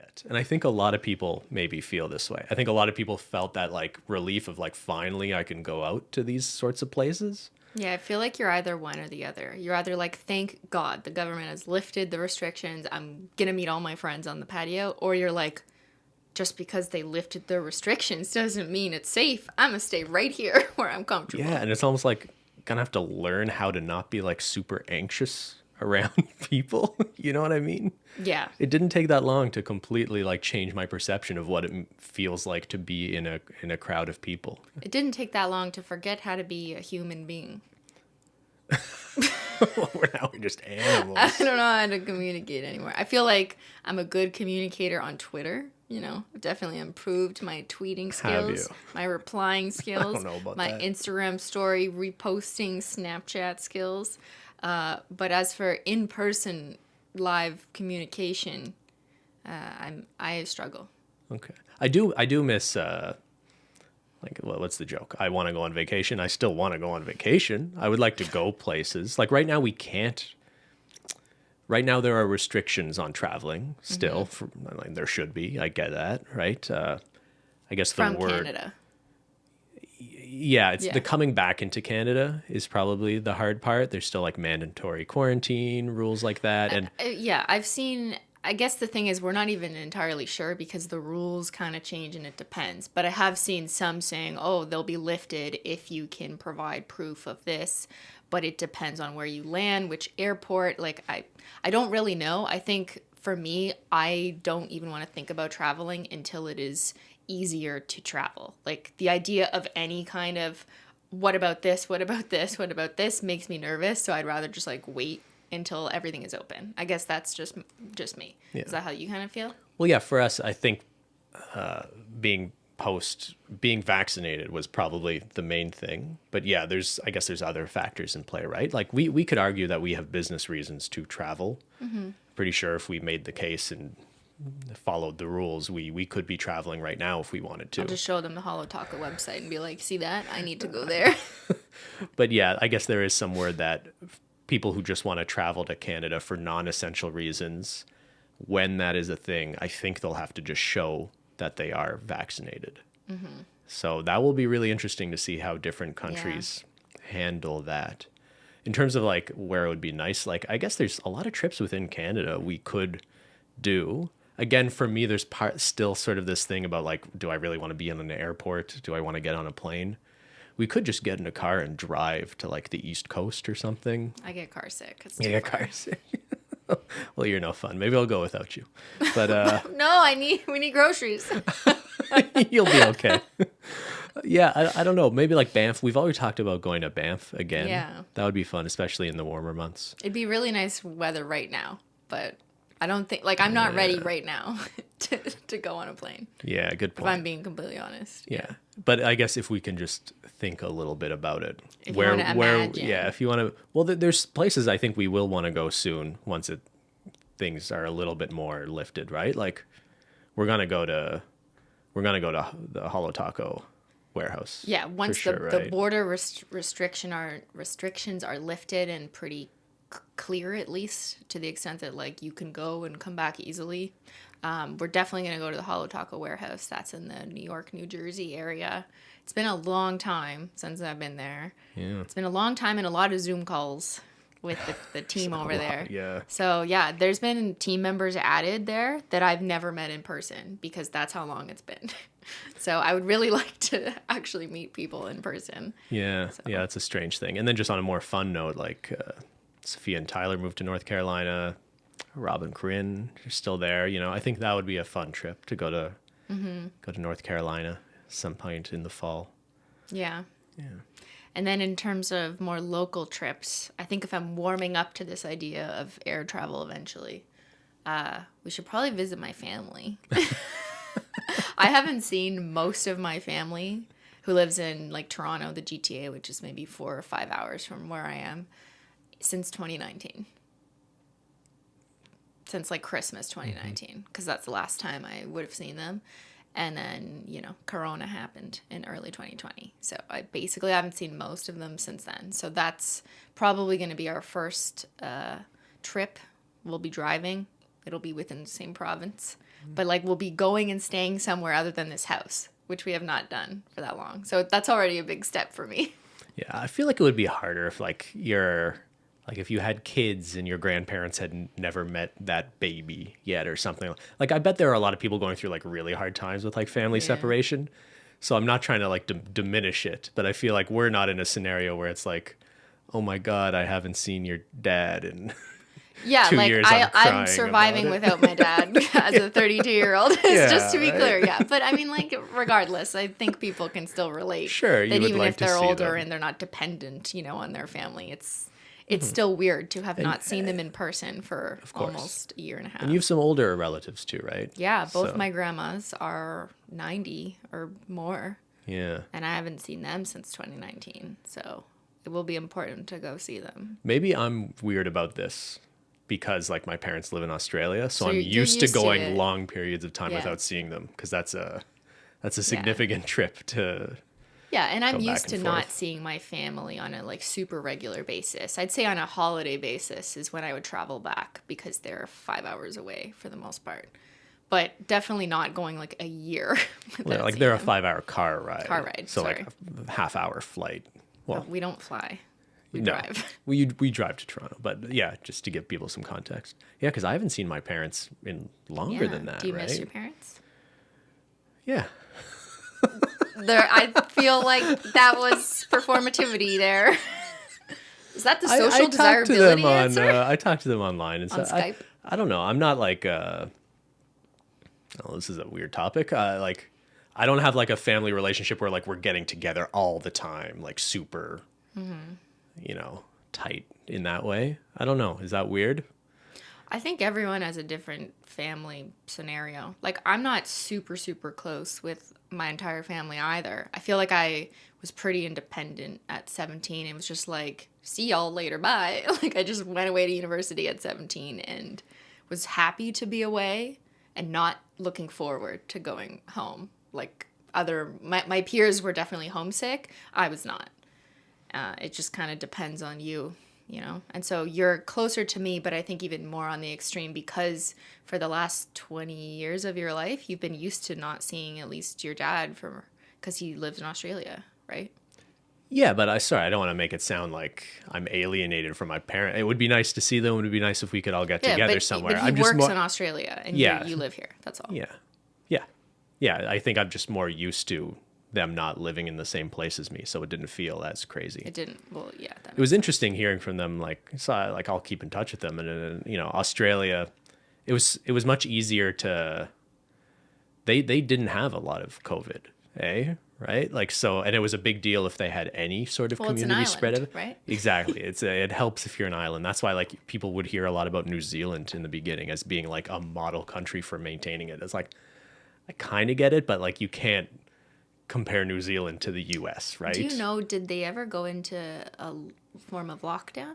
yet. And I think a lot of people maybe feel this way. I think a lot of people felt that like relief of like, finally I can go out to these sorts of places. Yeah, I feel like you're either one or the other. You're either like, thank God the government has lifted the restrictions. I'm going to meet all my friends on the patio. Or you're like, just because they lifted the restrictions doesn't mean it's safe. I'm going to stay right here where I'm comfortable. Yeah, and it's almost like gonna have to learn how to not be like super anxious around people. You know what I mean? Yeah. It didn't take that long to completely like change my perception of what it feels like to be in a crowd of people. It didn't take that long to forget how to be a human being. We're just animals. I don't know how to communicate anymore. I feel like I'm a good communicator on Twitter. You know, I've definitely improved my tweeting skills, my replying skills, I don't know about my that. Instagram story reposting Snapchat skills. But as for in-person live communication, I struggle. Okay. I do miss like what's the joke? I want to go on vacation. I still want to go on vacation. I would like to go places. Like right now we can't. Right now there are restrictions on traveling still. Like, there should be. I get that, right? I guess the From word Canada. Yeah, it's the coming back into Canada is probably the hard part. There's still like mandatory quarantine rules like that, and Yeah, I've seen. I guess the thing is, we're not even entirely sure because the rules kind of change and it depends. But I have seen some saying, oh, they'll be lifted if you can provide proof of this. But it depends on where you land, which airport. Like, I don't really know. I think for me, I don't even want to think about traveling until it is easier to travel. Like, the idea of any kind of, what about this, what about this, what about this makes me nervous. So I'd rather just like wait until everything is open. I guess that's just me. Yeah. Is that how you kind of feel? well, yeah, for us, I think being vaccinated was probably the main thing. But yeah, I guess there's other factors in play, right? Like we could argue that we have business reasons to travel. Pretty sure if we made the case and followed the rules, we could be traveling right now if we wanted to. I'll just show them the Holotaco website and be like, see that? I need to go there. But yeah, I guess there is some word that people who just want to travel to Canada for non-essential reasons, when that is a thing, I think they'll have to just show that they are vaccinated. So that will be really interesting to see how different countries handle that. In terms of like where it would be nice, like I guess there's a lot of trips within Canada we could do. Again, for me, there's still sort of this thing about like, do I really want to be in an airport? Do I want to get on a plane? We could just get in a car and drive to like the East Coast or something. I get car sick. It's Yeah, car sick. Well, you're no fun. Maybe I'll go without you. But No, we need groceries. you'll be okay. Yeah, I don't know. Maybe like Banff. We've already talked about going to Banff again. Yeah. That would be fun, especially in the warmer months. It'd be really nice weather right now, but I don't think, like, I'm not ready right now to go on a plane. Yeah, good If point. I'm being completely honest. Yeah. But I guess if we can just think a little bit about it. If you wanna imagine. Yeah, if you want to, well, there's places I think we will want to go soon once things are a little bit more lifted, right? Like we're going to go to the Holotaco warehouse. Yeah, once sure, the right? border restrictions are lifted and pretty clear, at least to the extent that like you can go and come back easily. We're definitely going to go to the Holotaco warehouse. That's in the New York, New Jersey area. It's been a long time since I've been there. Yeah. It's been a long time and a lot of Zoom calls with the team over there. Yeah. So yeah, there's been team members added there that I've never met in person because that's how long it's been. So I would really like to actually meet people in person. Yeah. So. Yeah, it's a strange thing. And then just on a more fun note, like Sophia and Tyler moved to North Carolina. Rob and Corinne are still there. You know, I think that would be a fun trip to go to North Carolina some point in the fall. Yeah. Yeah. And then in terms of more local trips, I think if I'm warming up to this idea of air travel eventually, we should probably visit my family. I haven't seen most of my family who lives in like Toronto, the GTA, which is maybe 4 or 5 hours from where I am, since 2019. Since like Christmas 2019, because that's the last time I would have seen them. And then, you know, Corona happened in early 2020. So I basically haven't seen most of them since then. So that's probably going to be our first trip. We'll be driving. It'll be within the same province. but like we'll be going and staying somewhere other than this house, which we have not done for that long. So that's already a big step for me. Yeah, I feel like it would be harder if if you had kids and your grandparents had never met that baby yet or something. Like I bet there are a lot of people going through like really hard times with like family separation. So I'm not trying to like diminish it, but I feel like we're not in a scenario where it's like, oh my God, I haven't seen your dad in Yeah, 2 like years. I'm surviving without my dad as a 32-year-old. Just to be clear, yeah. But I mean, like, regardless, I think people can still relate. Sure, you that would even like if to they're see older them. and they're not dependent, on their family, it's still weird to have not seen them in person for almost a year and a half. And you have some older relatives too, right? Yeah, both So, my grandmas are 90 or more, yeah. and I haven't seen them since 2019. So it will be important to go see them. Maybe I'm weird about this because like my parents live in Australia, so I'm you're used to used to going it. long periods of time Yeah. without seeing them because that's a significant trip to. Yeah, and I'm go back used to and not forth. seeing my family on a like super regular basis. I'd say on a holiday basis is when I would travel back because they're 5 hours away for the most part. But definitely not going like a year without Like seeing they're a them. 5-hour car ride. Car ride, So sorry. like a half-hour flight. Well, We don't fly. We no, drive. we drive to Toronto, but yeah, just to give people some context. Yeah, because I haven't seen my parents in longer than that. Do you right? miss your parents? Yeah. I feel like that was performativity there. Is that the I social talked to them desirability on. answer? I talked to them online and On stuff. Skype? I don't know. I'm not like. Oh, this is a weird topic. Like, I don't have like a family relationship where like we're getting together all the time, like super, tight in that way. I don't know. Is that weird? I think everyone has a different family scenario. Like, I'm not super, super close with my entire family either. I feel like I was pretty independent at 17. It was just like, see y'all later, bye. Like, I just went away to university at 17 and was happy to be away and not looking forward to going home. Like, my peers were definitely homesick. I was not. It just kind of depends on you. And so you're closer to me, but I think even more on the extreme because for the last 20 years of your life, you've been used to not seeing at least your dad because he lives in Australia, right? Yeah, but I don't want to make it sound like I'm alienated from my parent. It would be nice to see them. It would be nice if we could all get together somewhere. But he I'm just works more, in Australia and Yeah. you live here. That's all. Yeah. Yeah. Yeah. I think I'm just more used to them not living in the same place as me, so it didn't feel as crazy. It didn't. Well, yeah. It was interesting hearing from them. I'll keep in touch with them, and Australia, it was much easier to. They didn't have a lot of COVID, right? Like so, and it was a big deal if they had any sort of Well, it's an community spread of island, it. right? Exactly, it helps if you're an island. That's why like people would hear a lot about New Zealand in the beginning as being like a model country for maintaining it. It's like I kind of get it, but like you can't compare New Zealand to the U.S., right? Do you know, did they ever go into a form of lockdown?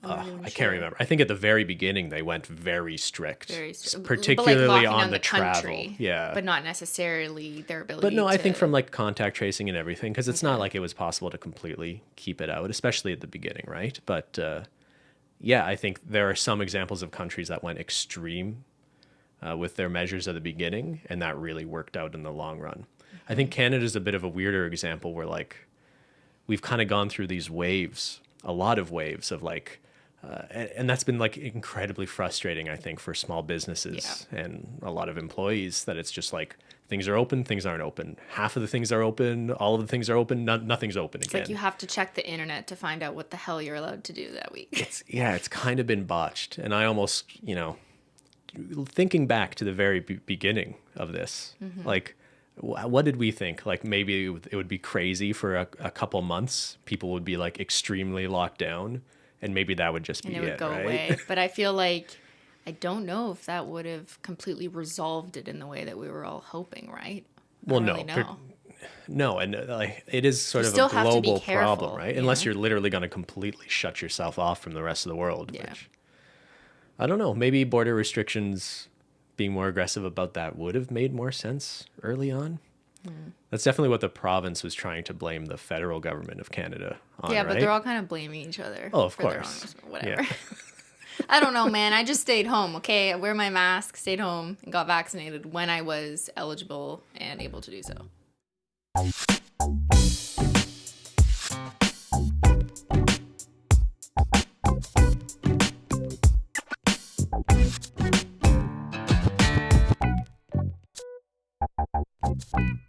I can't remember. I think at the very beginning they went very strict, But, particularly like, locking on down the travel. country, Yeah, but not necessarily their ability. but no, I think to- from like contact tracing and everything, because it's not like it was possible to completely keep it out, especially at the beginning, right? But yeah, I think there are some examples of countries that went extreme with their measures at the beginning, and that really worked out in the long run. I think Canada's a bit of a weirder example where like we've kind of gone through these waves, a lot of waves of like, and that's been like incredibly frustrating, I think, for small businesses and a lot of employees that it's just like things are open, things aren't open. Half of the things are open, all of the things are open, nothing's open It's again. like you have to check the internet to find out what the hell you're allowed to do that week. It's kind of been botched. And I almost, thinking back to the very beginning of this, like, what did we think? Like maybe it would be crazy for a couple months. People would be like extremely locked down, and maybe that would just be And it would go right? away. But I feel like I don't know if that would have completely resolved it in the way that we were all hoping, right? I Well, don't no, really know. no, and like it is sort You of still a have to be global careful, problem, right? you Unless know? you're literally going to completely shut yourself off from the rest of the world. Yeah. Which I don't know. Maybe border restrictions, being more aggressive about that, would have made more sense early on. That's definitely what the province was trying to blame the federal government of Canada on. Yeah, but right? they're all kind of blaming each other. Oh, of for their course. own- whatever. Yeah. I don't know, man. I just stayed home, okay? I wear my mask, stayed home, and got vaccinated when I was eligible and able to do so.